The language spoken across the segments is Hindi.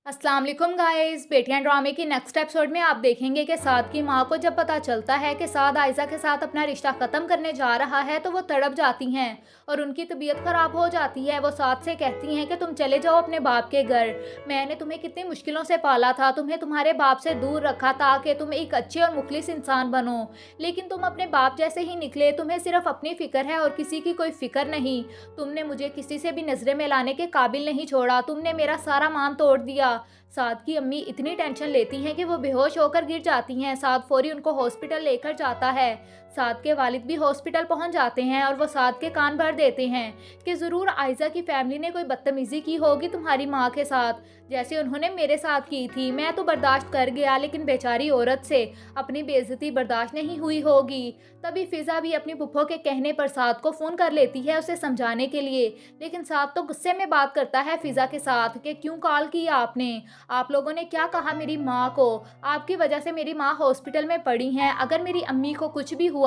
अस्सलाम वालेकुम गाइस। बेटियां ड्रामे की नेक्स्ट एपिसोड में आप देखेंगे कि साद की मां को जब पता चलता है कि साद आयजा के साथ अपना रिश्ता ख़त्म करने जा रहा है तो वो तड़प जाती हैं और उनकी तबीयत ख़राब हो जाती है। वो साद से कहती हैं कि तुम चले जाओ अपने बाप के घर। मैंने तुम्हें कितनी मुश्किलों से पाला था, तुम्हें तुम्हारे बाप से दूर रखा था कि तुम एक अच्छे और मुखलिस इंसान बनो, लेकिन तुम अपने बाप जैसे ही निकले। तुम्हें सिर्फ अपनी फ़िक्र है और किसी की कोई फ़िक्र नहीं। तुमने मुझे किसी से भी नज़रें में लाने के काबिल नहीं छोड़ा। तुमने मेरा सारा मान तोड़ दिया। साद की अम्मी इतनी टेंशन लेती हैं कि वो बेहोश होकर गिर जाती हैं। साद फौरी उनको हॉस्पिटल लेकर जाता है। साद के वालिद भी हॉस्पिटल पहुंच जाते हैं और वो साद के कान भर देते हैं कि ज़रूर आयजा की फैमिली ने कोई बदतमीज़ी की होगी तुम्हारी माँ के साथ, जैसे उन्होंने मेरे साथ की थी। मैं तो बर्दाश्त कर गया, लेकिन बेचारी औरत से अपनी बेइज्जती बर्दाश्त नहीं हुई होगी। तभी फ़िज़ा भी अपनी पुप्पो के कहने पर साद को फ़ोन कर लेती है उसे समझाने के लिए, लेकिन साद तो गुस्से में बात करता है फ़िज़ा के साथ कि क्यों कॉल किया आपने, आप लोगों ने क्या कहा मेरी माँ को, आपकी वजह से मेरी माँ हॉस्पिटल में पड़ी हैं। अगर मेरी अम्मी को कुछ भी हुआ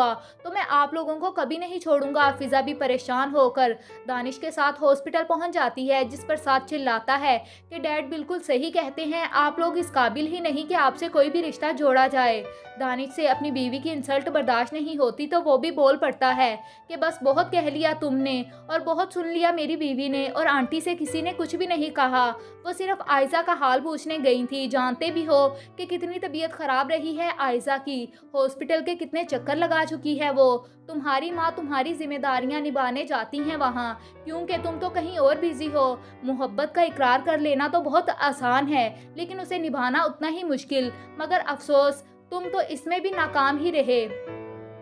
तो मैं आप लोगों को कभी नहीं छोड़ूंगा। फ़िज़ा भी परेशान होकर दानिश के साथ हॉस्पिटल पहुंच जाती है, जिस पर साथ चिल्लाता है कि डैड बिल्कुल सही कहते हैं, आप लोग इस काबिल ही नहीं कि आपसे कोई भी रिश्ता जोड़ा जाए। दानिश से अपनी बीवी की इंसल्ट बर्दाश्त नहीं होती तो वो भी बोल पड़ता है कि बस बहुत कह लिया तुमने और बहुत सुन लिया मेरी बीवी ने, और आंटी से किसी ने कुछ भी नहीं कहा। वो सिर्फ आयजा का हाल पूछने गई थी। जानते भी हो कि कितनी तबीयत ख़राब रही है आयजा की, हॉस्पिटल के कितने चक्कर लगा चुकी है वो। तुम्हारी माँ तुम्हारी जिम्मेदारियाँ निभाने जाती हैं वहाँ, क्योंकि तुम तो कहीं और बिजी हो। मोहब्बत का इकरार कर लेना तो बहुत आसान है, लेकिन उसे निभाना उतना ही मुश्किल। मगर अफसोस तुम तो इसमें भी नाकाम ही रहे।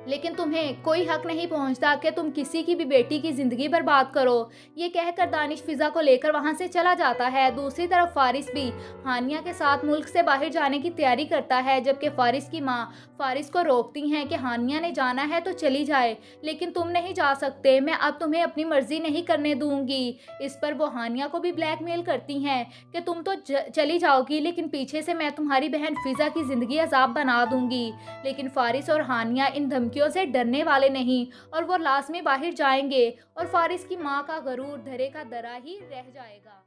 लेकिन तुम्हें कोई हक नहीं पहुंचता कि तुम किसी की भी बेटी की ज़िंदगी बर्बाद करो। ये कहकर दानिश फ़िज़ा को लेकर वहां से चला जाता है। दूसरी तरफ फ़ारिस भी हानिया के साथ मुल्क से बाहर जाने की तैयारी करता है, जबकि फ़ारिस की माँ फ़ारिस को रोकती हैं कि हानिया ने जाना है तो चली जाए, लेकिन तुम नहीं जा सकते, मैं अब तुम्हें अपनी मर्ज़ी नहीं करने दूंगी। इस पर वो हानिया को भी ब्लैकमेल करती हैं कि तुम तो चली जाओगी, लेकिन पीछे से मैं तुम्हारी बहन फ़िज़ा की ज़िंदगी अजाब बना दूंगी। लेकिन फ़ारिस और हानिया इन धमकियों से डरने वाले नहीं और वो लाज़मी बाहर जाएंगे और फ़ारिस की माँ का गरूर धरे का धरा ही रह जाएगा।